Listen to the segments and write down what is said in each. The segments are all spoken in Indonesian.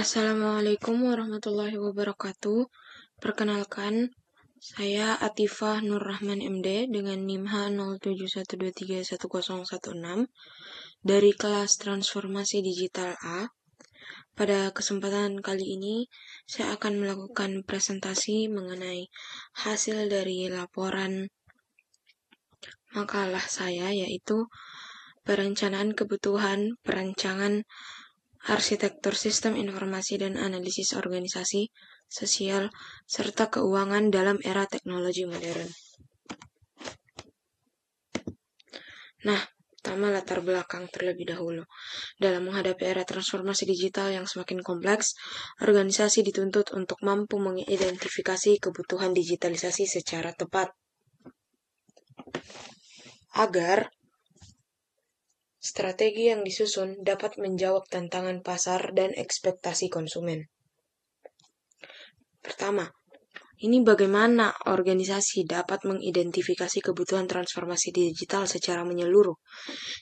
Assalamualaikum warahmatullahi wabarakatuh. Perkenalkan, saya Atifah Nur Rahman MD dengan NIM H0712310106 dari kelas Transformasi Digital A. Pada kesempatan kali ini, saya akan melakukan presentasi mengenai hasil dari laporan makalah saya, yaitu perencanaan kebutuhan perancangan arsitektur sistem informasi dan analisis organisasi, sosial, serta keuangan dalam era teknologi modern. Nah, pertama latar belakang terlebih dahulu. Dalam menghadapi era transformasi digital yang semakin kompleks, organisasi dituntut untuk mampu mengidentifikasi kebutuhan digitalisasi secara tepat. Agar strategi yang disusun dapat menjawab tantangan pasar dan ekspektasi konsumen. Pertama, ini bagaimana organisasi dapat mengidentifikasi kebutuhan transformasi digital secara menyeluruh.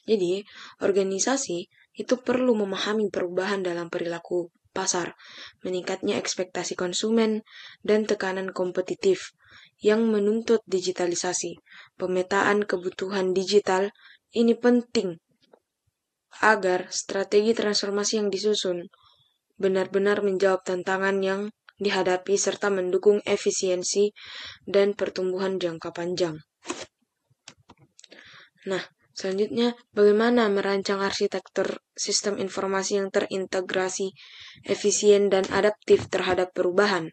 Jadi, organisasi itu perlu memahami perubahan dalam perilaku pasar, meningkatnya ekspektasi konsumen, dan tekanan kompetitif yang menuntut digitalisasi. Pemetaan kebutuhan digital ini penting agar strategi transformasi yang disusun benar-benar menjawab tantangan yang dihadapi serta mendukung efisiensi dan pertumbuhan jangka panjang. Nah, selanjutnya bagaimana merancang arsitektur sistem informasi yang terintegrasi, efisien, dan adaptif terhadap perubahan.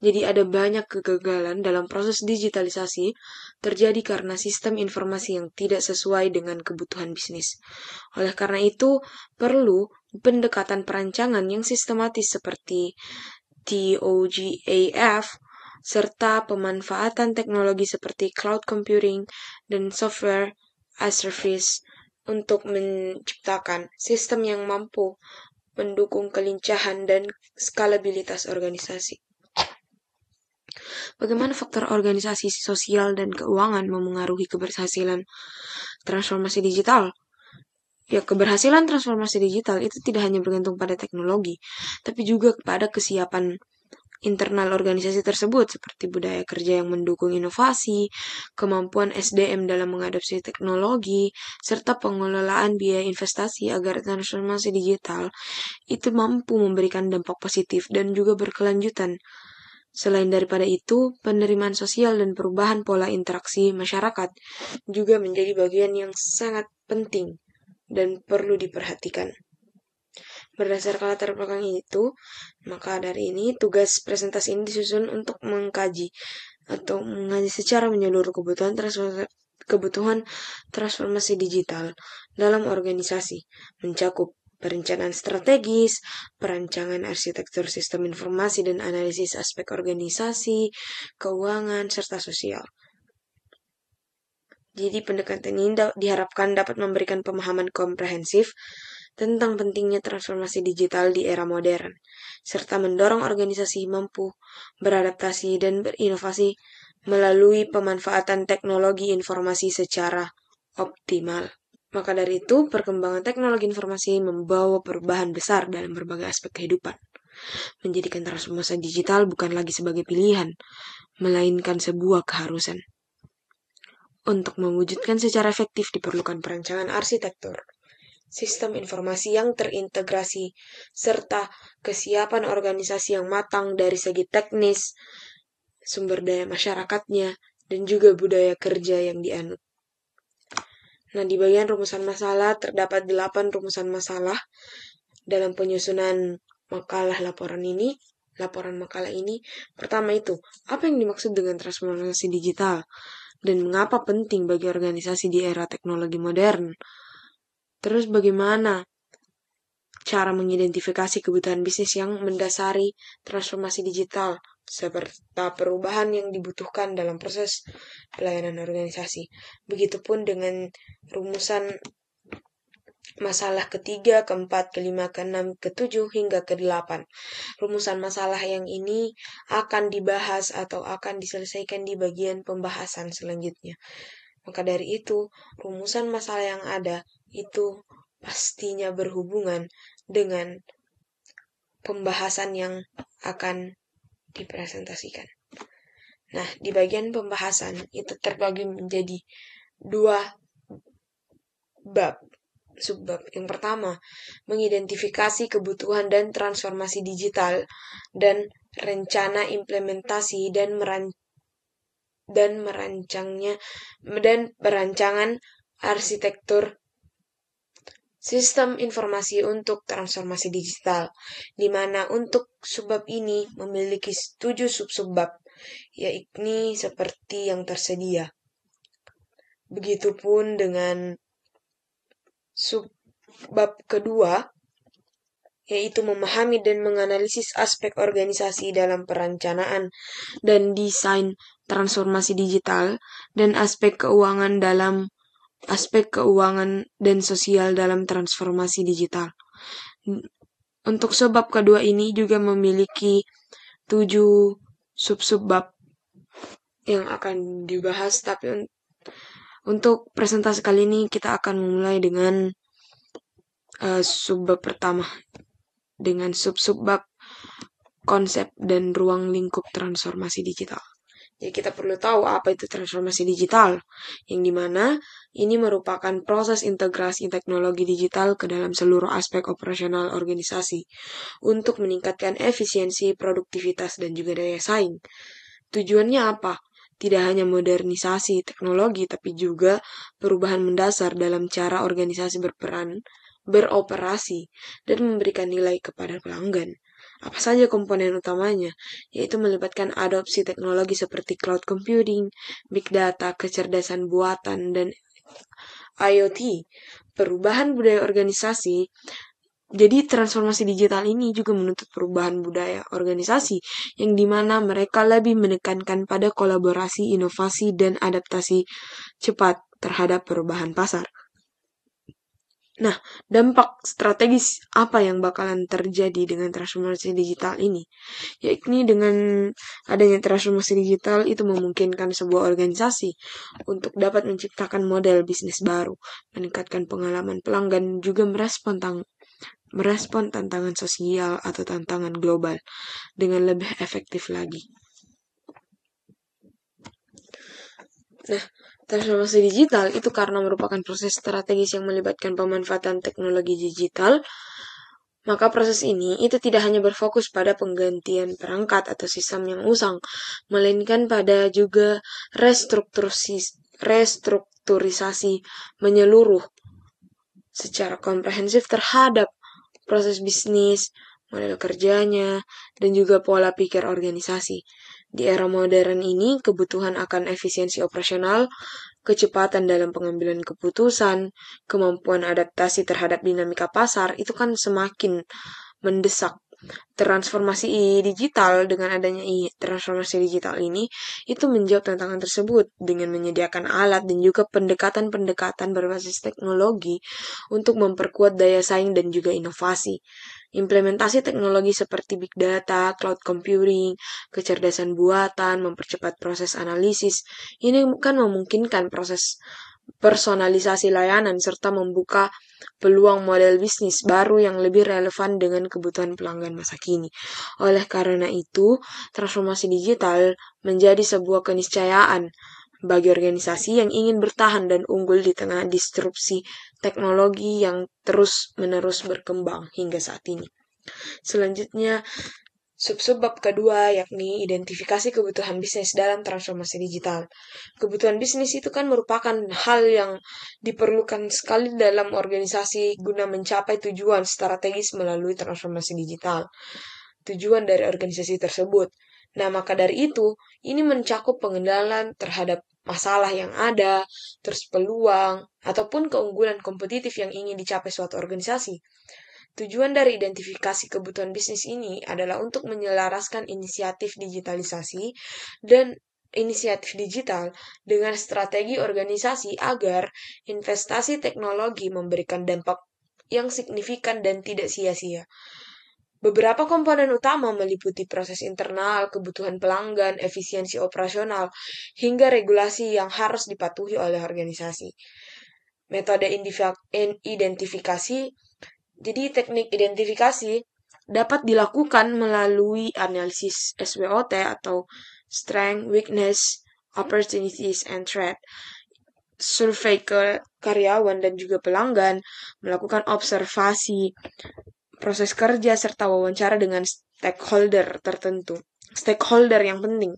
Jadi ada banyak kegagalan dalam proses digitalisasi terjadi karena sistem informasi yang tidak sesuai dengan kebutuhan bisnis. Oleh karena itu, perlu pendekatan perancangan yang sistematis seperti TOGAF, serta pemanfaatan teknologi seperti cloud computing dan software as service untuk menciptakan sistem yang mampu mendukung kelincahan dan skalabilitas organisasi. Bagaimana faktor organisasi sosial dan keuangan memengaruhi keberhasilan transformasi digital? Ya, keberhasilan transformasi digital itu tidak hanya bergantung pada teknologi, tapi juga kepada kesiapan internal organisasi tersebut seperti budaya kerja yang mendukung inovasi, kemampuan SDM dalam mengadopsi teknologi, serta pengelolaan biaya investasi agar transformasi digital itu mampu memberikan dampak positif dan juga berkelanjutan. Selain daripada itu, penerimaan sosial dan perubahan pola interaksi masyarakat juga menjadi bagian yang sangat penting dan perlu diperhatikan. Berdasarkan latar belakang itu, maka dari ini tugas presentasi ini disusun untuk mengkaji secara menyeluruh kebutuhan transformasi digital dalam organisasi, mencakup perencanaan strategis, perancangan arsitektur sistem informasi dan analisis aspek organisasi, keuangan, serta sosial. Jadi pendekatan ini diharapkan dapat memberikan pemahaman komprehensif tentang pentingnya transformasi digital di era modern, serta mendorong organisasi mampu beradaptasi dan berinovasi melalui pemanfaatan teknologi informasi secara optimal. Maka dari itu, perkembangan teknologi informasi membawa perubahan besar dalam berbagai aspek kehidupan, menjadikan transformasi digital bukan lagi sebagai pilihan, melainkan sebuah keharusan. Untuk mewujudkan secara efektif diperlukan perancangan arsitektur, sistem informasi yang terintegrasi, serta kesiapan organisasi yang matang dari segi teknis, sumber daya masyarakatnya, dan juga budaya kerja yang dianut. Nah, di bagian rumusan masalah terdapat 8 rumusan masalah dalam penyusunan laporan makalah ini. Pertama itu, apa yang dimaksud dengan transformasi digital? Dan mengapa penting bagi organisasi di era teknologi modern? Terus bagaimana cara mengidentifikasi kebutuhan bisnis yang mendasari transformasi digital, serta perubahan yang dibutuhkan dalam proses pelayanan organisasi. Begitupun dengan rumusan masalah ketiga, keempat, kelima, keenam, ketujuh, hingga ke-8. Rumusan masalah yang ini akan dibahas atau akan diselesaikan di bagian pembahasan selanjutnya. Maka dari itu, rumusan masalah yang ada itu pastinya berhubungan dengan pembahasan yang akan dipresentasikan. Nah, di bagian pembahasan itu terbagi menjadi 2 subbab. Yang pertama, mengidentifikasi kebutuhan dan transformasi digital dan rencana implementasi dan perancangan arsitektur sistem informasi untuk transformasi digital, di mana untuk subbab ini memiliki 7 sub-subbab, yaitu seperti yang tersedia. Begitupun dengan subbab kedua, yaitu memahami dan menganalisis aspek organisasi dalam perencanaan dan desain transformasi digital, dan aspek keuangan dan sosial dalam transformasi digital. Untuk subbab kedua ini juga memiliki 7 sub-subbab yang akan dibahas, tapi untuk presentasi kali ini kita akan memulai dengan subbab pertama, dengan sub-subbab konsep dan ruang lingkup transformasi digital. Jadi kita perlu tahu apa itu transformasi digital, yang dimana ini merupakan proses integrasi teknologi digital ke dalam seluruh aspek operasional organisasi untuk meningkatkan efisiensi, produktivitas, dan juga daya saing. Tujuannya apa? Tidak hanya modernisasi teknologi, tapi juga perubahan mendasar dalam cara organisasi beroperasi, dan memberikan nilai kepada pelanggan. Apa saja komponen utamanya, yaitu melibatkan adopsi teknologi seperti cloud computing, big data, kecerdasan buatan, dan IoT, perubahan budaya organisasi. Jadi transformasi digital ini juga menuntut perubahan budaya organisasi, yang dimana mereka lebih menekankan pada kolaborasi, inovasi, dan adaptasi cepat terhadap perubahan pasar. Nah, dampak strategis apa yang bakalan terjadi dengan transformasi digital ini? Yakni dengan adanya transformasi digital itu memungkinkan sebuah organisasi untuk dapat menciptakan model bisnis baru, meningkatkan pengalaman pelanggan, juga merespon tantangan sosial atau tantangan global dengan lebih efektif lagi. Nah, transformasi digital itu karena merupakan proses strategis yang melibatkan pemanfaatan teknologi digital, maka proses ini itu tidak hanya berfokus pada penggantian perangkat atau sistem yang usang, melainkan pada juga restrukturisasi menyeluruh secara komprehensif terhadap proses bisnis, model kerjanya, dan juga pola pikir organisasi. Di era modern ini, kebutuhan akan efisiensi operasional, kecepatan dalam pengambilan keputusan, kemampuan adaptasi terhadap dinamika pasar itu kan semakin mendesak. Transformasi digital, dengan adanya transformasi digital ini, itu menjawab tantangan tersebut dengan menyediakan alat dan juga pendekatan-pendekatan berbasis teknologi untuk memperkuat daya saing dan juga inovasi. Implementasi teknologi seperti big data, cloud computing, kecerdasan buatan, mempercepat proses analisis, ini kan memungkinkan proses personalisasi layanan serta membuka peluang model bisnis baru yang lebih relevan dengan kebutuhan pelanggan masa kini. Oleh karena itu, transformasi digital menjadi sebuah keniscayaan bagi organisasi yang ingin bertahan dan unggul di tengah disrupsi teknologi yang terus-menerus berkembang hingga saat ini. Selanjutnya, sub-subbab kedua yakni identifikasi kebutuhan bisnis dalam transformasi digital. Kebutuhan bisnis itu kan merupakan hal yang diperlukan sekali dalam organisasi guna mencapai tujuan strategis melalui transformasi digital. Tujuan dari organisasi tersebut. Nah, maka dari itu, ini mencakup pengenalan terhadap masalah yang ada, terus peluang, ataupun keunggulan kompetitif yang ingin dicapai suatu organisasi. Tujuan dari identifikasi kebutuhan bisnis ini adalah untuk menyelaraskan inisiatif digitalisasi dan inisiatif digital dengan strategi organisasi agar investasi teknologi memberikan dampak yang signifikan dan tidak sia-sia. Beberapa komponen utama meliputi proses internal, kebutuhan pelanggan, efisiensi operasional, hingga regulasi yang harus dipatuhi oleh organisasi. Metode identifikasi. Jadi teknik identifikasi dapat dilakukan melalui analisis SWOT atau Strength, Weakness, Opportunities, and Threat, survei ke karyawan dan juga pelanggan, melakukan observasi proses kerja, serta wawancara dengan stakeholder yang penting.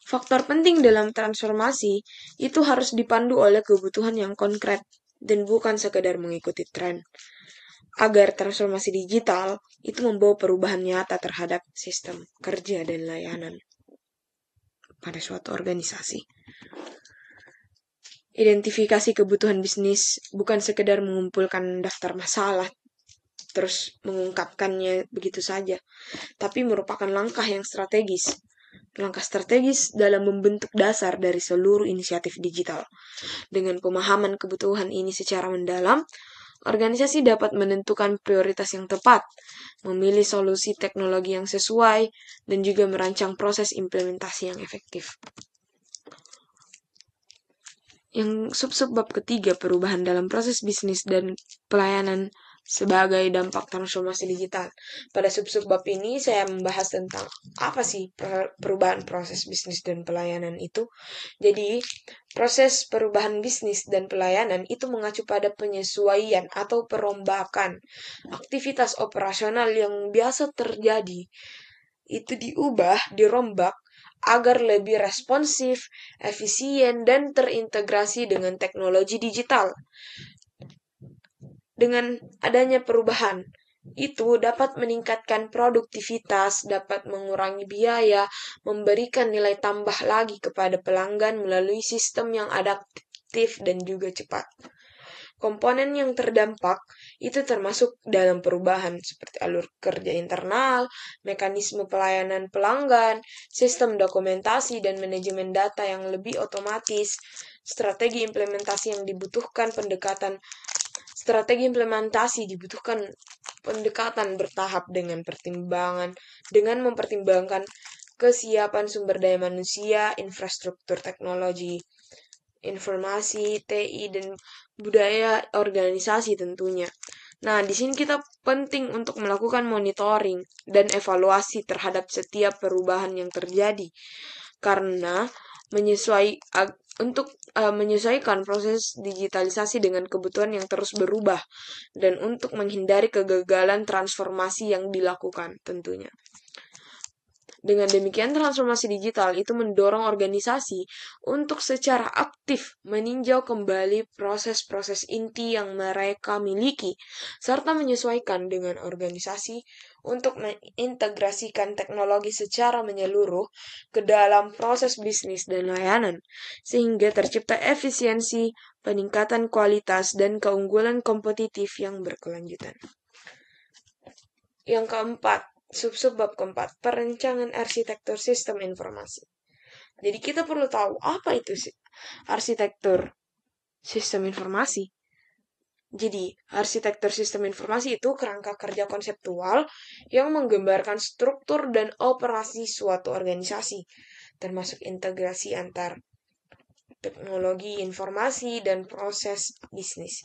Faktor penting dalam transformasi itu harus dipandu oleh kebutuhan yang konkret dan bukan sekedar mengikuti tren. Agar transformasi digital itu membawa perubahan nyata terhadap sistem kerja dan layanan pada suatu organisasi. Identifikasi kebutuhan bisnis bukan sekedar mengumpulkan daftar masalah terus mengungkapkannya begitu saja, tapi merupakan langkah strategis dalam membentuk dasar dari seluruh inisiatif digital. Dengan pemahaman kebutuhan ini secara mendalam, organisasi dapat menentukan prioritas yang tepat, memilih solusi teknologi yang sesuai, dan juga merancang proses implementasi yang efektif. Yang sub-bab ketiga, perubahan dalam proses bisnis dan pelayanan sebagai dampak transformasi digital. Pada sub-bab ini saya membahas tentang apa sih perubahan proses bisnis dan pelayanan itu. Jadi, proses perubahan bisnis dan pelayanan itu mengacu pada penyesuaian atau perombakan aktivitas operasional yang biasa terjadi. Itu dirombak agar lebih responsif, efisien, dan terintegrasi dengan teknologi digital. Dengan adanya perubahan, itu dapat meningkatkan produktivitas, dapat mengurangi biaya, memberikan nilai tambah lagi kepada pelanggan melalui sistem yang adaptif dan juga cepat. Komponen yang terdampak itu termasuk dalam perubahan seperti alur kerja internal, mekanisme pelayanan pelanggan, sistem dokumentasi dan manajemen data yang lebih otomatis, strategi implementasi pendekatan bertahap dengan mempertimbangkan kesiapan sumber daya manusia, infrastruktur teknologi, informasi, TI, dan budaya organisasi tentunya. Nah, di sini kita penting untuk melakukan monitoring dan evaluasi terhadap setiap perubahan yang terjadi. Karena menyesuaikan proses digitalisasi dengan kebutuhan yang terus berubah dan untuk menghindari kegagalan transformasi yang dilakukan tentunya. Dengan demikian, transformasi digital itu mendorong organisasi untuk secara aktif meninjau kembali proses-proses inti yang mereka miliki, serta menyesuaikan dengan organisasi untuk mengintegrasikan teknologi secara menyeluruh ke dalam proses bisnis dan layanan, sehingga tercipta efisiensi, peningkatan kualitas, dan keunggulan kompetitif yang berkelanjutan. Yang keempat, sub-bab keempat, perencanaan arsitektur sistem informasi. Jadi kita perlu tahu apa itu arsitektur sistem informasi. Jadi, arsitektur sistem informasi itu kerangka kerja konseptual yang menggambarkan struktur dan operasi suatu organisasi, termasuk integrasi antar teknologi informasi dan proses bisnis,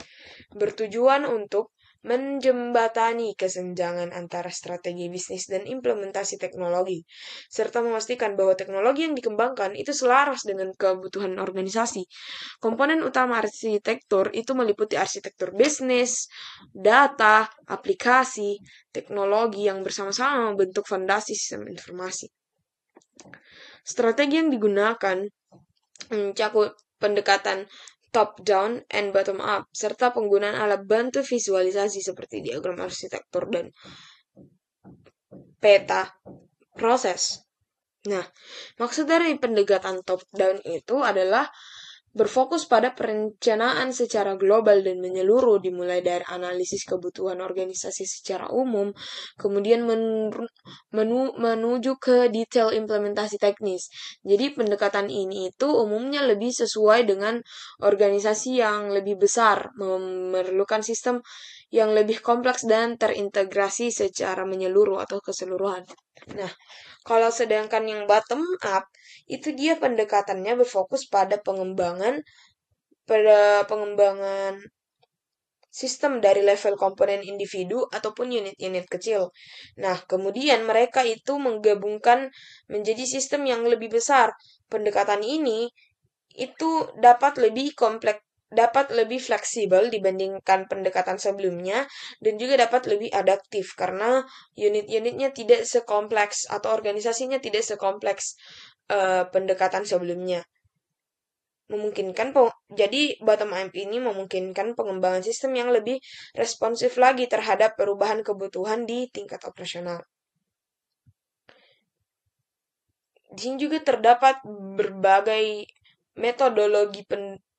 bertujuan untuk menjembatani kesenjangan antara strategi bisnis dan implementasi teknologi, serta memastikan bahwa teknologi yang dikembangkan itu selaras dengan kebutuhan organisasi. Komponen utama arsitektur itu meliputi arsitektur bisnis, data, aplikasi, teknologi yang bersama-sama membentuk fondasi sistem informasi. Strategi yang digunakan mencakup pendekatan top-down and bottom-up, serta penggunaan alat bantu visualisasi seperti diagram arsitektur dan peta proses. Nah, maksud dari pendekatan top-down itu adalah berfokus pada perencanaan secara global dan menyeluruh, dimulai dari analisis kebutuhan organisasi secara umum, kemudian menuju ke detail implementasi teknis. Jadi pendekatan ini itu umumnya lebih sesuai dengan organisasi yang lebih besar, memerlukan sistem yang lebih kompleks dan terintegrasi secara menyeluruh atau keseluruhan. Nah, kalau sedangkan yang bottom up itu dia pendekatannya berfokus pada pengembangan sistem dari level komponen individu ataupun unit-unit kecil. Nah, kemudian mereka itu menggabungkan menjadi sistem yang lebih besar. Pendekatan ini itu dapat lebih fleksibel dibandingkan pendekatan sebelumnya dan juga dapat lebih adaptif karena unit-unitnya tidak sekompleks atau organisasinya tidak sekompleks pendekatan sebelumnya. Jadi bottom up ini memungkinkan pengembangan sistem yang lebih responsif lagi terhadap perubahan kebutuhan di tingkat operasional. Di sini juga terdapat berbagai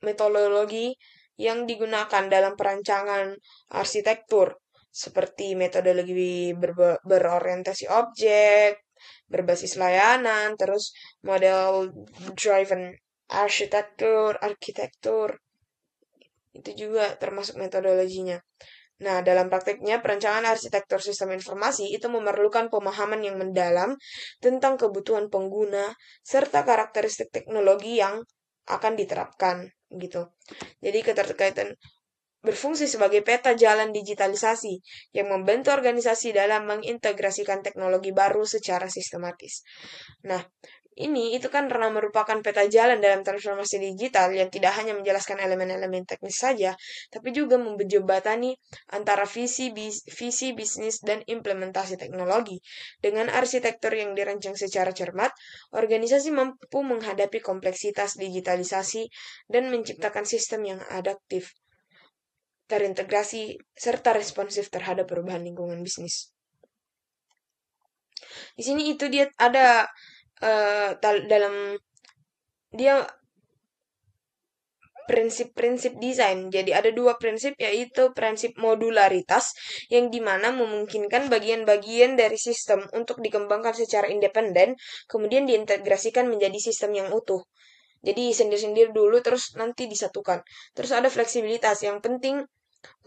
metodologi yang digunakan dalam perancangan arsitektur, seperti metodologi berorientasi objek, berbasis layanan, terus model driven arsitektur, itu juga termasuk metodologinya. Nah, dalam prakteknya, perancangan arsitektur sistem informasi itu memerlukan pemahaman yang mendalam tentang kebutuhan pengguna serta karakteristik teknologi yang akan diterapkan, gitu. Jadi keterkaitan berfungsi sebagai peta jalan digitalisasi yang membantu organisasi dalam mengintegrasikan teknologi baru secara sistematis. Nah, ini itu kan pernah merupakan peta jalan dalam transformasi digital yang tidak hanya menjelaskan elemen-elemen teknis saja, tapi juga menjembatani antara visi bisnis dan implementasi teknologi. Dengan arsitektur yang dirancang secara cermat, organisasi mampu menghadapi kompleksitas digitalisasi dan menciptakan sistem yang adaptif, terintegrasi, serta responsif terhadap perubahan lingkungan bisnis. Di sini itu dia ada dalam dia prinsip-prinsip desain. Jadi ada dua prinsip, yaitu prinsip modularitas yang dimana memungkinkan bagian-bagian dari sistem untuk dikembangkan secara independen, kemudian diintegrasikan menjadi sistem yang utuh. Jadi sendiri-sendiri dulu terus nanti disatukan. Terus ada fleksibilitas. Yang penting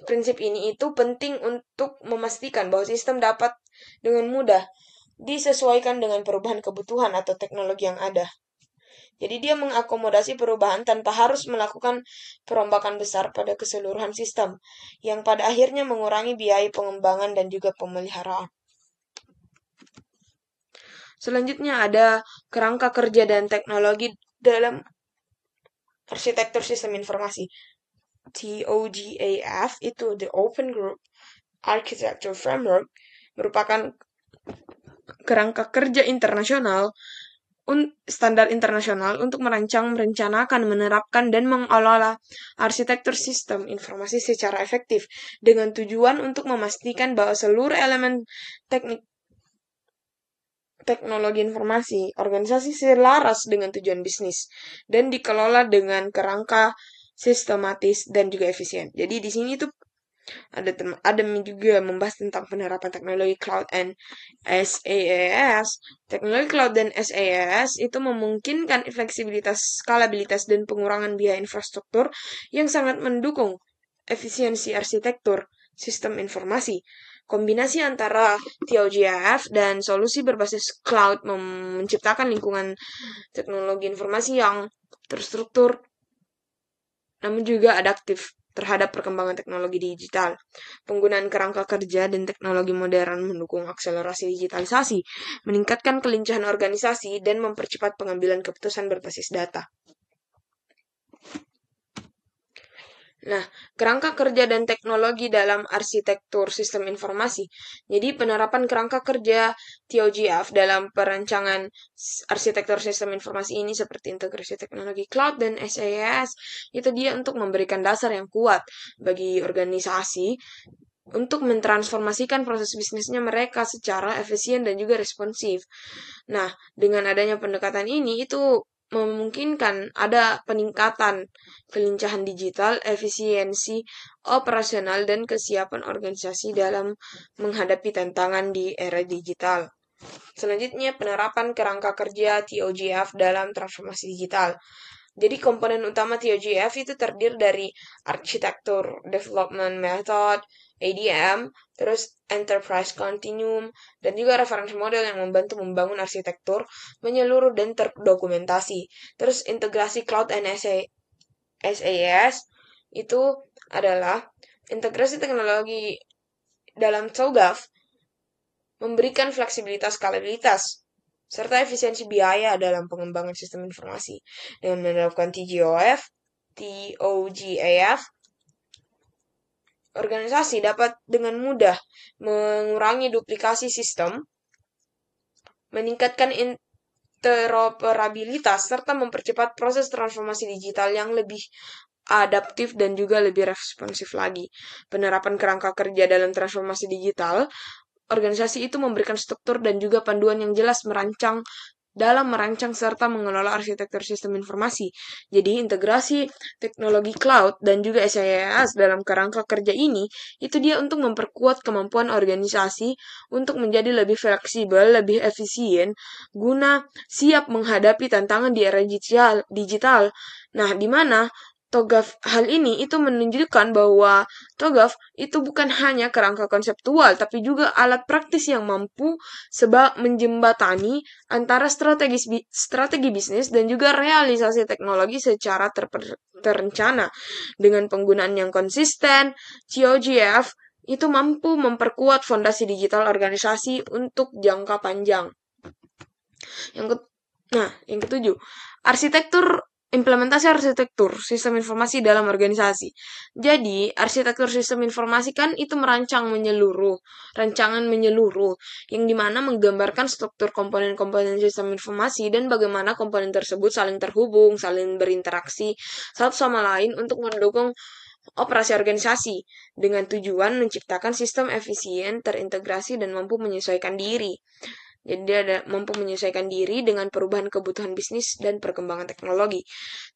prinsip ini itu penting untuk memastikan bahwa sistem dapat dengan mudah disesuaikan dengan perubahan kebutuhan atau teknologi yang ada. Jadi dia mengakomodasi perubahan tanpa harus melakukan perombakan besar pada keseluruhan sistem, yang pada akhirnya mengurangi biaya pengembangan dan juga pemeliharaan. Selanjutnya ada kerangka kerja dan teknologi dalam arsitektur sistem informasi. TOGAF itu the Open Group Architecture Framework merupakan kerangka kerja internasional standar internasional untuk merancang, merencanakan, menerapkan, dan mengelola arsitektur sistem informasi secara efektif dengan tujuan untuk memastikan bahwa seluruh elemen teknologi informasi organisasi selaras dengan tujuan bisnis dan dikelola dengan kerangka sistematis dan juga efisien. Jadi di sini tuh ada juga membahas tentang penerapan teknologi cloud and SaaS. Teknologi cloud dan SaaS itu memungkinkan fleksibilitas, skalabilitas, dan pengurangan biaya infrastruktur yang sangat mendukung efisiensi arsitektur sistem informasi. Kombinasi antara TOGAF dan solusi berbasis cloud menciptakan lingkungan teknologi informasi yang terstruktur namun juga adaptif terhadap perkembangan teknologi digital. Penggunaan kerangka kerja dan teknologi modern mendukung akselerasi digitalisasi, meningkatkan kelincahan organisasi, dan mempercepat pengambilan keputusan berbasis data. Nah, kerangka kerja dan teknologi dalam arsitektur sistem informasi. Jadi, penerapan kerangka kerja TOGAF dalam perancangan arsitektur sistem informasi ini seperti integrasi teknologi cloud dan SaaS, itu dia untuk memberikan dasar yang kuat bagi organisasi untuk mentransformasikan proses bisnisnya mereka secara efisien dan juga responsif. Nah, dengan adanya pendekatan ini, itu memungkinkan ada peningkatan kelincahan digital, efisiensi operasional, dan kesiapan organisasi dalam menghadapi tantangan di era digital. Selanjutnya, penerapan kerangka kerja TOGAF dalam transformasi digital. Jadi komponen utama TOGAF itu terdiri dari Architecture Development Method, ADM, terus Enterprise Continuum, dan juga reference model yang membantu membangun arsitektur menyeluruh dan terdokumentasi. Terus integrasi Cloud and SaaS itu adalah Integrasi teknologi dalam TOGAF memberikan fleksibilitas skalabilitas serta efisiensi biaya dalam pengembangan sistem informasi. Dengan menerapkan TOGAF, organisasi dapat dengan mudah mengurangi duplikasi sistem, meningkatkan interoperabilitas, serta mempercepat proses transformasi digital yang lebih adaptif dan juga lebih responsif lagi. Penerapan kerangka kerja dalam transformasi digital, organisasi itu memberikan struktur dan juga panduan yang jelas merancang serta mengelola arsitektur sistem informasi. Jadi integrasi teknologi cloud dan juga SaaS dalam kerangka kerja ini, itu dia untuk memperkuat kemampuan organisasi untuk menjadi lebih fleksibel, lebih efisien, guna siap menghadapi tantangan di era digital. Nah, di mana TOGAF hal ini itu menunjukkan bahwa TOGAF itu bukan hanya kerangka konseptual, tapi juga alat praktis yang mampu menjembatani antara strategi bisnis dan juga realisasi teknologi secara terencana. Dengan penggunaan yang konsisten, TOGF itu mampu memperkuat fondasi digital organisasi untuk jangka panjang. Yang ketujuh, implementasi arsitektur sistem informasi dalam organisasi. Jadi, arsitektur sistem informasi kan itu rancangan menyeluruh, yang dimana menggambarkan struktur komponen-komponen sistem informasi dan bagaimana komponen tersebut saling terhubung, saling berinteraksi satu sama lain untuk mendukung operasi organisasi dengan tujuan menciptakan sistem efisien, terintegrasi, dan mampu menyesuaikan diri. Jadi dia mampu menyesuaikan diri dengan perubahan kebutuhan bisnis dan perkembangan teknologi.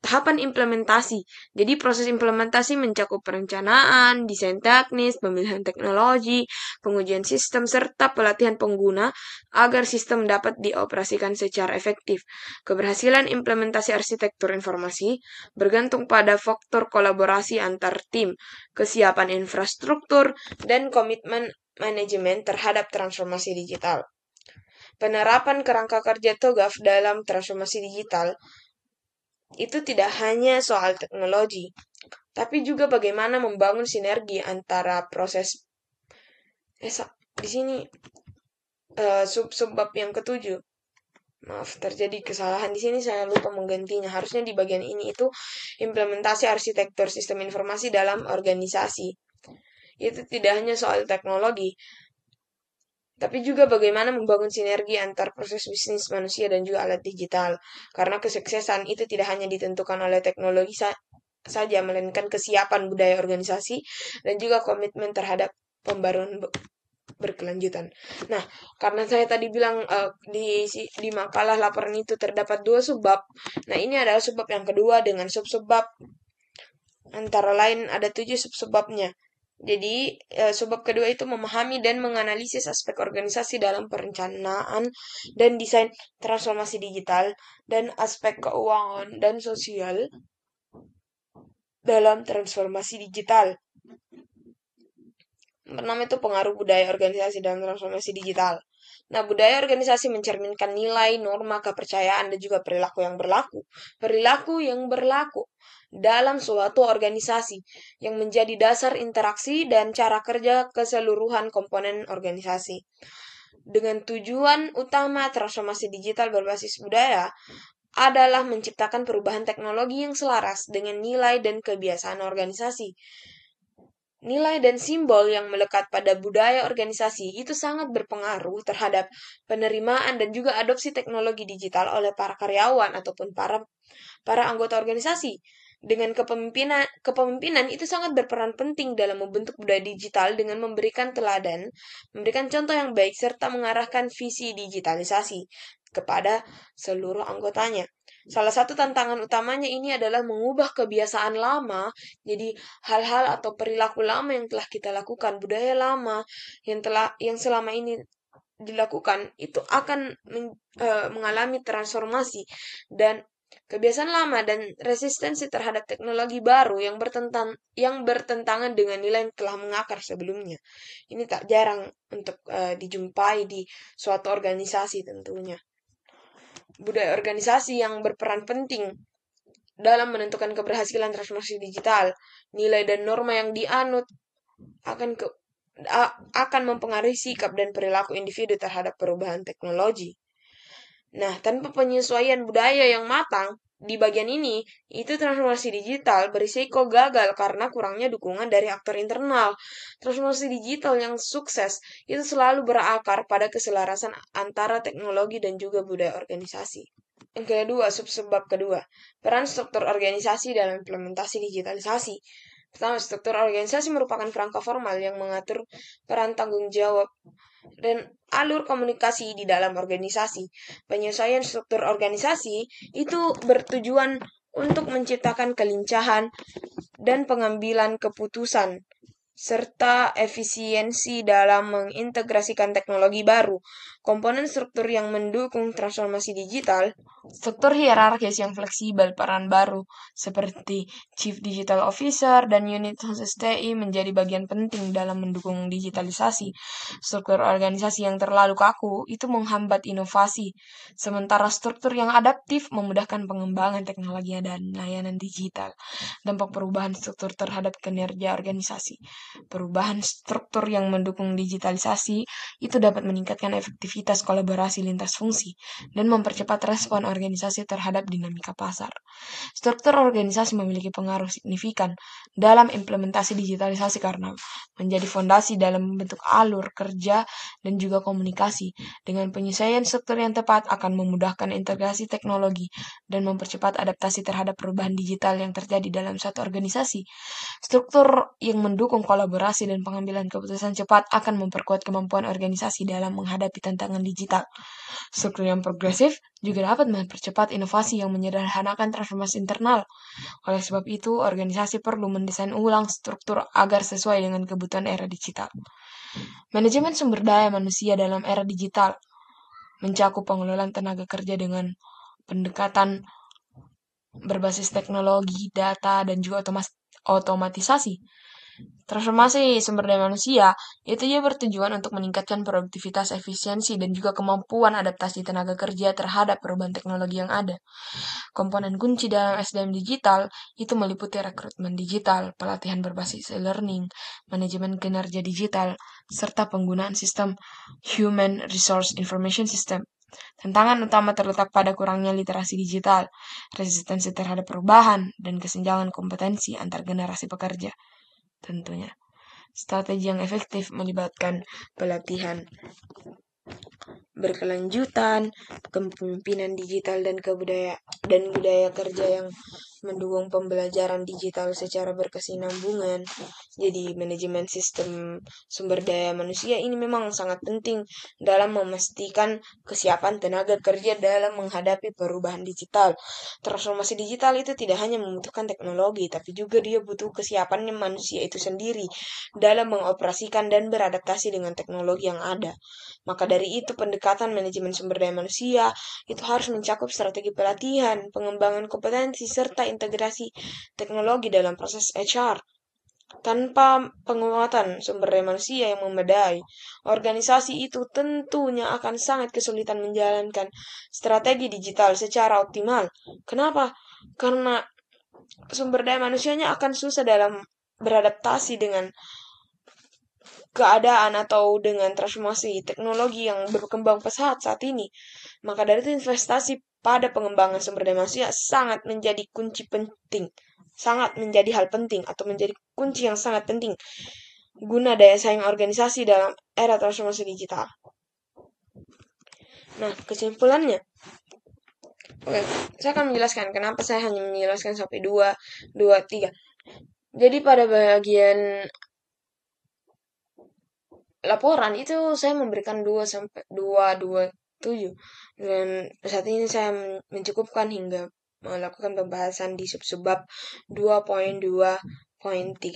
Tahapan implementasi. Jadi proses implementasi mencakup perencanaan, desain teknis, pemilihan teknologi, pengujian sistem, serta pelatihan pengguna agar sistem dapat dioperasikan secara efektif. Keberhasilan implementasi arsitektur informasi bergantung pada faktor kolaborasi antar tim, kesiapan infrastruktur, dan komitmen manajemen terhadap transformasi digital. Penerapan kerangka kerja TOGAF dalam transformasi digital itu tidak hanya soal teknologi, tapi juga bagaimana membangun sinergi antara proses di sini subbab yang ketujuh. Maaf, terjadi kesalahan di sini, saya lupa menggantinya. Harusnya di bagian ini itu implementasi arsitektur sistem informasi dalam organisasi. Itu tidak hanya soal teknologi, tapi juga bagaimana membangun sinergi antar proses bisnis manusia dan juga alat digital. Karena kesuksesan itu tidak hanya ditentukan oleh teknologi saja, melainkan kesiapan budaya organisasi dan juga komitmen terhadap pembaruan berkelanjutan. Nah, karena saya tadi bilang di makalah laporan itu terdapat 2 subbab. Nah, ini adalah subbab yang kedua dengan sub-subbab. Antara lain ada 7 sub-subbabnya. Jadi, subbab kedua itu memahami dan menganalisis aspek organisasi dalam perencanaan dan desain transformasi digital dan aspek keuangan dan sosial dalam transformasi digital. Pertama itu pengaruh budaya organisasi dalam transformasi digital. Nah, budaya organisasi mencerminkan nilai, norma, kepercayaan, dan juga perilaku yang berlaku. Perilaku yang berlaku dalam suatu organisasi yang menjadi dasar interaksi dan cara kerja keseluruhan komponen organisasi. Dengan tujuan utama transformasi digital berbasis budaya adalah menciptakan perubahan teknologi yang selaras dengan nilai dan kebiasaan organisasi. Nilai dan simbol yang melekat pada budaya organisasi itu sangat berpengaruh terhadap penerimaan dan juga adopsi teknologi digital oleh para karyawan ataupun para anggota organisasi. Dengan kepemimpinan itu sangat berperan penting dalam membentuk budaya digital dengan memberikan teladan, memberikan contoh yang baik serta mengarahkan visi digitalisasi kepada seluruh anggotanya. Salah satu tantangan utamanya ini adalah mengubah kebiasaan lama, jadi hal-hal atau perilaku lama yang telah kita lakukan, budaya lama yang selama ini dilakukan itu akan mengalami transformasi, dan kebiasaan lama dan resistensi terhadap teknologi baru yang bertentangan dengan nilai yang telah mengakar sebelumnya. Ini tak jarang untuk dijumpai di suatu organisasi tentunya. Budaya organisasi yang berperan penting dalam menentukan keberhasilan transformasi digital, nilai dan norma yang dianut akan mempengaruhi sikap dan perilaku individu terhadap perubahan teknologi. Nah, tanpa penyesuaian budaya yang matang di bagian ini, itu transformasi digital berisiko gagal karena kurangnya dukungan dari aktor internal. Transformasi digital yang sukses itu selalu berakar pada keselarasan antara teknologi dan juga budaya organisasi. Yang kedua, sebab kedua, peran struktur organisasi dalam implementasi digitalisasi. Pertama, struktur organisasi merupakan kerangka formal yang mengatur peran tanggung jawab dan alur komunikasi di dalam organisasi. Penyesuaian struktur organisasi itu bertujuan untuk menciptakan kelincahan dan pengambilan keputusan serta efisiensi dalam mengintegrasikan teknologi baru. Komponen struktur yang mendukung transformasi digital, struktur hierarkis yang fleksibel peran baru seperti Chief Digital Officer dan unit khusus TI menjadi bagian penting dalam mendukung digitalisasi. Struktur organisasi yang terlalu kaku itu menghambat inovasi, sementara struktur yang adaptif memudahkan pengembangan teknologi dan layanan digital. Dampak perubahan struktur terhadap kinerja organisasi. Perubahan struktur yang mendukung digitalisasi itu dapat meningkatkan efektivitas kolaborasi lintas fungsi dan mempercepat respon organisasi terhadap dinamika pasar. Struktur organisasi memiliki pengaruh signifikan dalam implementasi digitalisasi karena menjadi fondasi dalam membentuk alur kerja dan juga komunikasi. Dengan penyesuaian struktur yang tepat akan memudahkan integrasi teknologi dan mempercepat adaptasi terhadap perubahan digital yang terjadi dalam suatu organisasi. Struktur yang mendukung kolaborasi dan pengambilan keputusan cepat akan memperkuat kemampuan organisasi dalam menghadapi tantangan digital. Struktur yang progresif juga dapat mempercepat inovasi yang menyederhanakan transformasi internal. Oleh sebab itu, organisasi perlu mendesain ulang struktur agar sesuai dengan kebutuhan era digital. Manajemen sumber daya manusia dalam era digital mencakup pengelolaan tenaga kerja dengan pendekatan berbasis teknologi, data, dan juga otomatisasi. Transformasi sumber daya manusia itu juga bertujuan untuk meningkatkan produktivitas, efisiensi, dan juga kemampuan adaptasi tenaga kerja terhadap perubahan teknologi yang ada. Komponen kunci dalam SDM digital itu meliputi rekrutmen digital, pelatihan berbasis e-learning, manajemen kinerja digital, serta penggunaan sistem Human Resource Information System. Tantangan utama terletak pada kurangnya literasi digital, resistensi terhadap perubahan, dan kesenjangan kompetensi antar generasi pekerja. Tentunya, strategi yang efektif melibatkan pelatihan berkelanjutan, kepemimpinan digital dan budaya kerja yang mendukung pembelajaran digital secara berkesinambungan. Jadi manajemen sistem sumber daya manusia ini memang sangat penting dalam memastikan kesiapan tenaga kerja dalam menghadapi perubahan digital. Transformasi digital itu tidak hanya membutuhkan teknologi, tapi juga dia butuh kesiapan manusia itu sendiri dalam mengoperasikan dan beradaptasi dengan teknologi yang ada. Maka dari itu pendekatan manajemen sumber daya manusia itu harus mencakup strategi pelatihan, pengembangan kompetensi, serta integrasi teknologi dalam proses HR. Tanpa penguatan sumber daya manusia yang memadai, organisasi itu tentunya akan sangat kesulitan menjalankan strategi digital secara optimal. Kenapa? Karena sumber daya manusianya akan susah dalam beradaptasi dengan keadaan atau dengan transformasi teknologi yang berkembang pesat saat ini. Maka dari itu investasi pada pengembangan sumber daya manusia sangat menjadi kunci penting, sangat menjadi hal penting atau menjadi kunci yang sangat penting guna daya saing organisasi dalam era transformasi digital. Nah, kesimpulannya, oke, saya akan menjelaskan kenapa saya hanya menjelaskan sampai 2, 3. Jadi pada bagian laporan itu saya memberikan 2 sampai 227 dan saat ini saya mencukupkan hingga melakukan pembahasan di sub-bab 2.2.3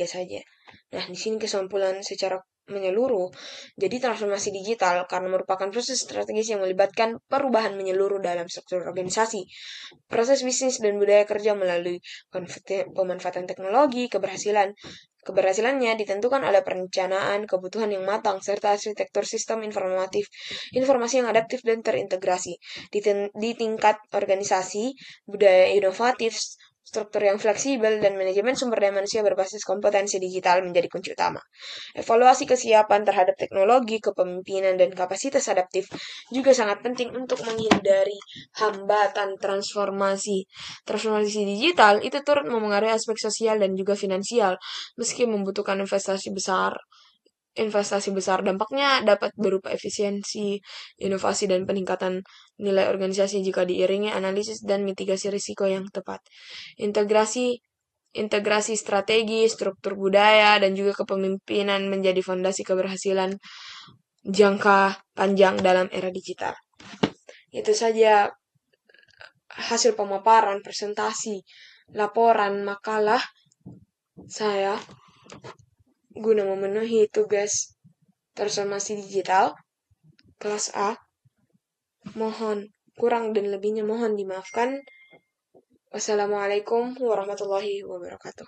saja. Nah, di sini kesimpulan secara menyeluruh. Jadi transformasi digital karena merupakan proses strategis yang melibatkan perubahan menyeluruh dalam struktur organisasi, proses bisnis dan budaya kerja melalui pemanfaatan teknologi. Keberhasilannya ditentukan oleh perencanaan, kebutuhan yang matang, serta arsitektur sistem informasi yang adaptif dan terintegrasi. Di tingkat organisasi, budaya inovatif, struktur yang fleksibel, dan manajemen sumber daya manusia berbasis kompetensi digital menjadi kunci utama. Evaluasi kesiapan terhadap teknologi, kepemimpinan, dan kapasitas adaptif juga sangat penting untuk menghindari hambatan transformasi. Transformasi digital itu turut memengaruhi aspek sosial dan juga finansial, meski membutuhkan investasi besar. Dampaknya dapat berupa efisiensi, inovasi, dan peningkatan nilai organisasi jika diiringi analisis dan mitigasi risiko yang tepat. Integrasi strategi, struktur budaya, dan juga kepemimpinan menjadi fondasi keberhasilan jangka panjang dalam era digital. Itu saja hasil pemaparan, presentasi, laporan, makalah saya guna memenuhi tugas transformasi digital kelas A. Mohon kurang dan lebihnya mohon dimaafkan. Wassalamualaikum warahmatullahi wabarakatuh.